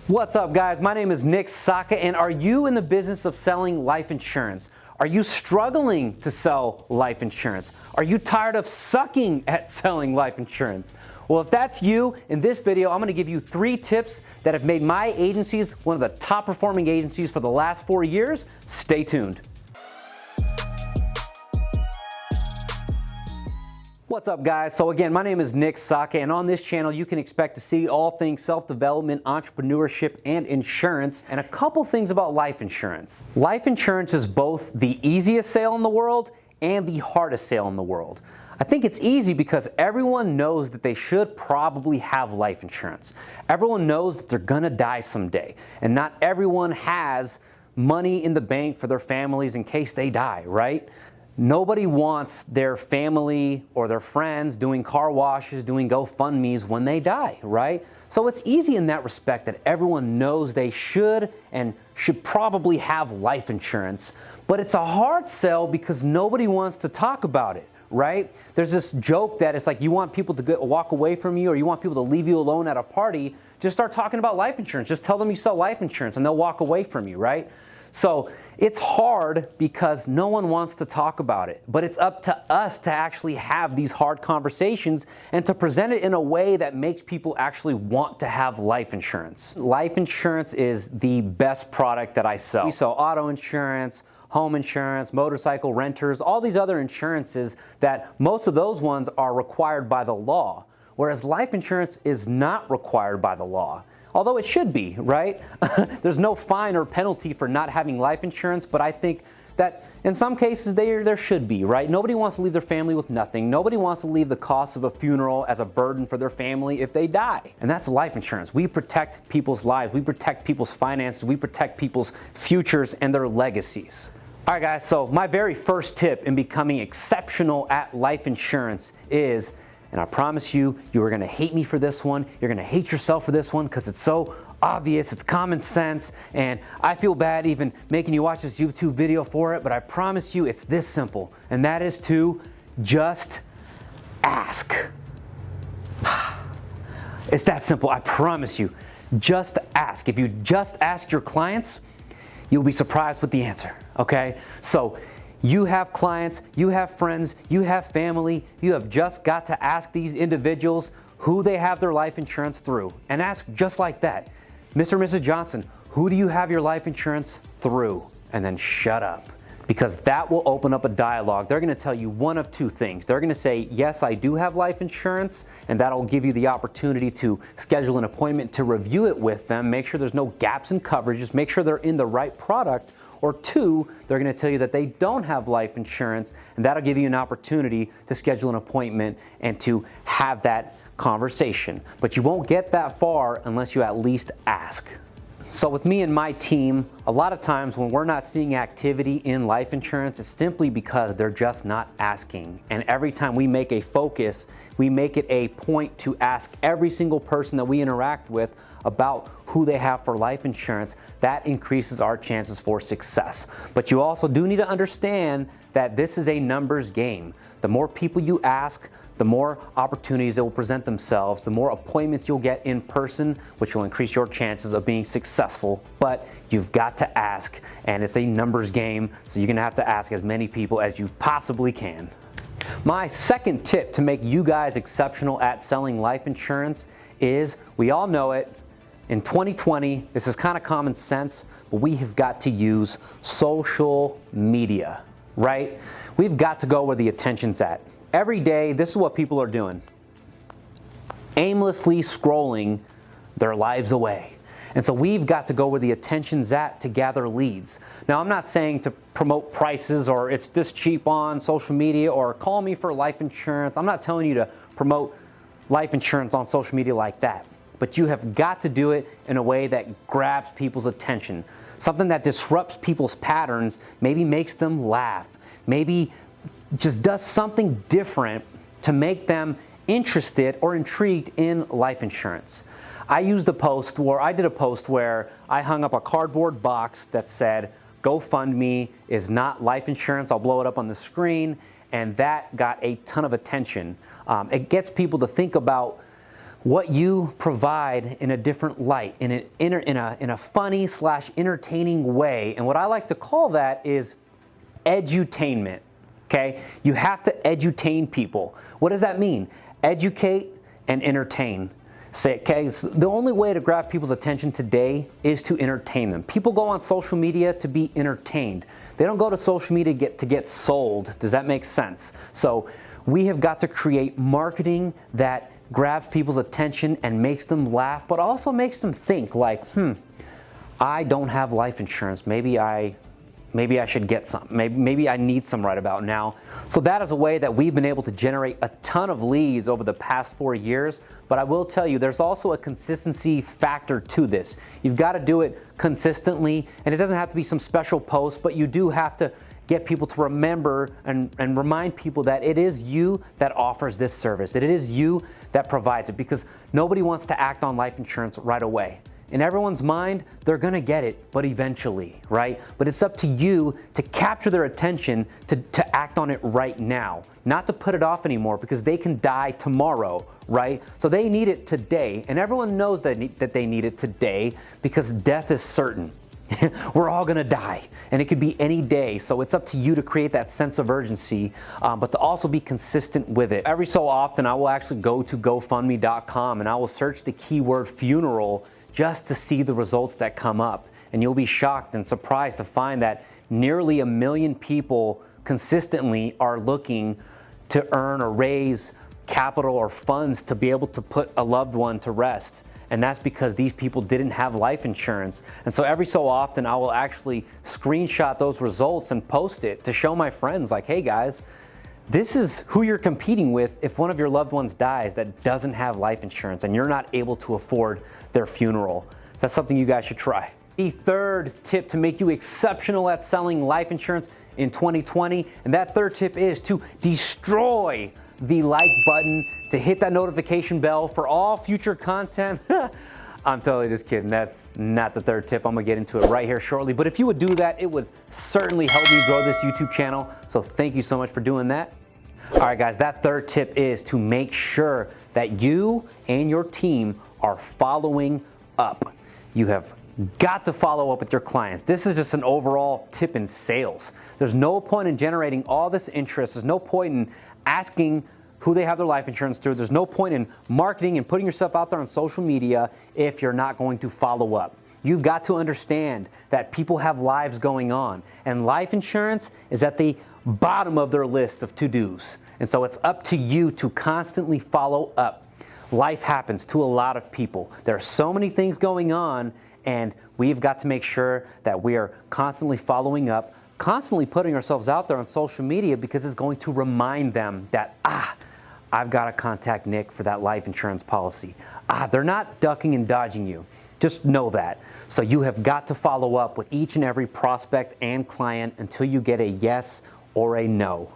What's up, guys? My name is Sakha, and are you in the business of selling life insurance? Are you struggling to sell life insurance? Are you tired of sucking at selling life insurance? Well, if that's you, in this video, I'm going to give you 3 tips that have made my agencies one of the top performing agencies for the last 4 years. Stay tuned. What's up, guys? So again, my name is Sakha, and on this channel you can expect to see all things self-development, entrepreneurship, and insurance, and a couple things about life insurance. Life insurance is both the easiest sale in the world and the hardest sale in the world. I think it's easy because everyone knows that they should probably have life insurance. Everyone knows that they're gonna die someday, and not everyone has money in the bank for their families in case they die, right? Nobody wants their family or their friends doing car washes, doing GoFundMes when they die, right? So it's easy in that respect that everyone knows they should and should probably have life insurance. But it's a hard sell because nobody wants to talk about it, right? There's this joke that it's like you want people to walk away from you, or you want people to leave you alone at a party. Just start talking about life insurance. Just tell them you sell life insurance and they'll walk away from you, right? So it's hard because no one wants to talk about it, but it's up to us to actually have these hard conversations and to present it in a way that makes people actually want to have life insurance. Life insurance is the best product that I sell. We sell auto insurance, home insurance, motorcycle renters, all these other insurances that most of those ones are required by the law, whereas life insurance is not required by the law. Although it should be, right? There's no fine or penalty for not having life insurance, but I think that in some cases there should be, right? Nobody wants to leave their family with nothing. Nobody wants to leave the cost of a funeral as a burden for their family if they die. And that's life insurance. We protect people's lives. We protect people's finances. We protect people's futures and their legacies. All right, guys, so my very first tip in becoming exceptional at life insurance is, and I promise you, you are going to hate me for this one. You're going to hate yourself for this one because it's so obvious, it's common sense, and I feel bad even making you watch this YouTube video for it, but I promise you it's this simple, and that is to just ask. It's that simple, I promise you. Just ask. If you just ask your clients, you'll be surprised with the answer, okay? So you have clients, you have friends, you have family, you have just got to ask these individuals who they have their life insurance through. And ask just like that, Mr. and Mrs. Johnson, who do you have your life insurance through? And then shut up, because that will open up a dialogue. They're gonna tell you one of 2 things. They're gonna say, yes, I do have life insurance, and that'll give you the opportunity to schedule an appointment to review it with them, make sure there's no gaps in coverages, make sure they're in the right product. Or 2, they're going to tell you that they don't have life insurance, and that'll give you an opportunity to schedule an appointment and to have that conversation. But you won't get that far unless you at least ask. So with me and my team, a lot of times when we're not seeing activity in life insurance, it's simply because they're just not asking. And every time we make a focus, we make it a point to ask every single person that we interact with about who they have for life insurance. That increases our chances for success. But you also do need to understand that this is a numbers game. The more people you ask, the more opportunities that will present themselves, the more appointments you'll get in person, which will increase your chances of being successful. But you've got to ask, and it's a numbers game, so you're gonna have to ask as many people as you possibly can. My second tip to make you guys exceptional at selling life insurance is, we all know it, in 2020, this is kind of common sense, but we have got to use social media, right? We've got to go where the attention's at. Every day, this is what people are doing. Aimlessly scrolling their lives away. And so we've got to go where the attention's at to gather leads. Now, I'm not saying to promote prices or it's this cheap on social media or call me for life insurance. I'm not telling you to promote life insurance on social media like that. But you have got to do it in a way that grabs people's attention. Something that disrupts people's patterns, maybe makes them laugh, maybe just does something different to make them interested or intrigued in life insurance. I did a post where I hung up a cardboard box that said, GoFundMe is not life insurance. I'll blow it up on the screen. And that got a ton of attention. It gets people to think about what you provide in a different light, in a funny / entertaining way. And what I like to call that is edutainment. Okay? You have to edutain people. What does that mean? Educate and entertain. Okay, so the only way to grab people's attention today is to entertain them. People go on social media to be entertained. They don't go to social media to get sold. Does that make sense? So we have got to create marketing that grabs people's attention and makes them laugh, but also makes them think like, I don't have life insurance. Maybe I should get some. Maybe I need some right about now. So that is a way that we've been able to generate a ton of leads over the past 4 years. But I will tell you, there's also a consistency factor to this. You've got to do it consistently, and it doesn't have to be some special post, but you do have to get people to remember and remind people that it is you that offers this service. It is you that provides it, because nobody wants to act on life insurance right away. In everyone's mind, they're gonna get it, but eventually, right? But it's up to you to capture their attention, to act on it right now, not to put it off anymore, because they can die tomorrow, right? So they need it today, and everyone knows that they need it today, because death is certain. We're all gonna die, and it could be any day. So it's up to you to create that sense of urgency, but to also be consistent with it. Every so often, I will actually go to GoFundMe.com and I will search the keyword funeral just to see the results that come up. And you'll be shocked and surprised to find that nearly 1 million people consistently are looking to earn or raise capital or funds to be able to put a loved one to rest. And that's because these people didn't have life insurance. And so every so often I will actually screenshot those results and post it to show my friends like, hey guys, this is who you're competing with if one of your loved ones dies that doesn't have life insurance and you're not able to afford their funeral. That's something you guys should try. The third tip to make you exceptional at selling life insurance in 2020, and that third tip is to destroy the like button, to hit that notification bell for all future content. I'm totally just kidding. That's not the third tip. I'm gonna get into it right here shortly. But if you would do that, it would certainly help me grow this YouTube channel. So thank you so much for doing that. All right, guys, that third tip is to make sure that you and your team are following up. You have got to follow up with your clients. This is just an overall tip in sales. There's no point in generating all this interest. There's no point in asking who they have their life insurance through. There's no point in marketing and putting yourself out there on social media if you're not going to follow up. You've got to understand that people have lives going on, and life insurance is at the bottom of their list of to-dos. And so it's up to you to constantly follow up. Life happens to a lot of people. There are so many things going on, and we've got to make sure that we are constantly following up, constantly putting ourselves out there on social media, because it's going to remind them that, I've got to contact Nick for that life insurance policy. They're not ducking and dodging you. Just know that. So you have got to follow up with each and every prospect and client until you get a yes or a no.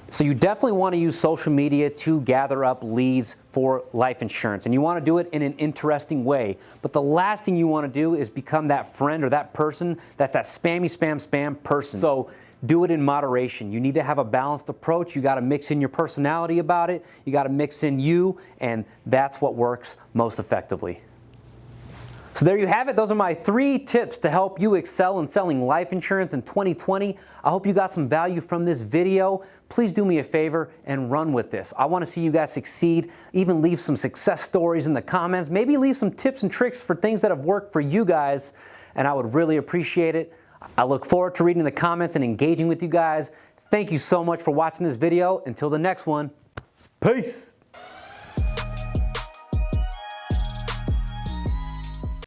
So you definitely want to use social media to gather up leads for life insurance, and you want to do it in an interesting way. But the last thing you want to do is become that friend or that person that's that spam person. So do it in moderation. You need to have a balanced approach. You got to mix in your personality about it. You got to mix in you, and that's what works most effectively. So there you have it. Those are my 3 tips to help you excel in selling life insurance in 2020. I hope you got some value from this video. Please do me a favor and run with this. I want to see you guys succeed. Even leave some success stories in the comments. Maybe leave some tips and tricks for things that have worked for you guys, and I would really appreciate it. I look forward to reading the comments and engaging with you guys. Thank you so much for watching this video. Until the next one, peace.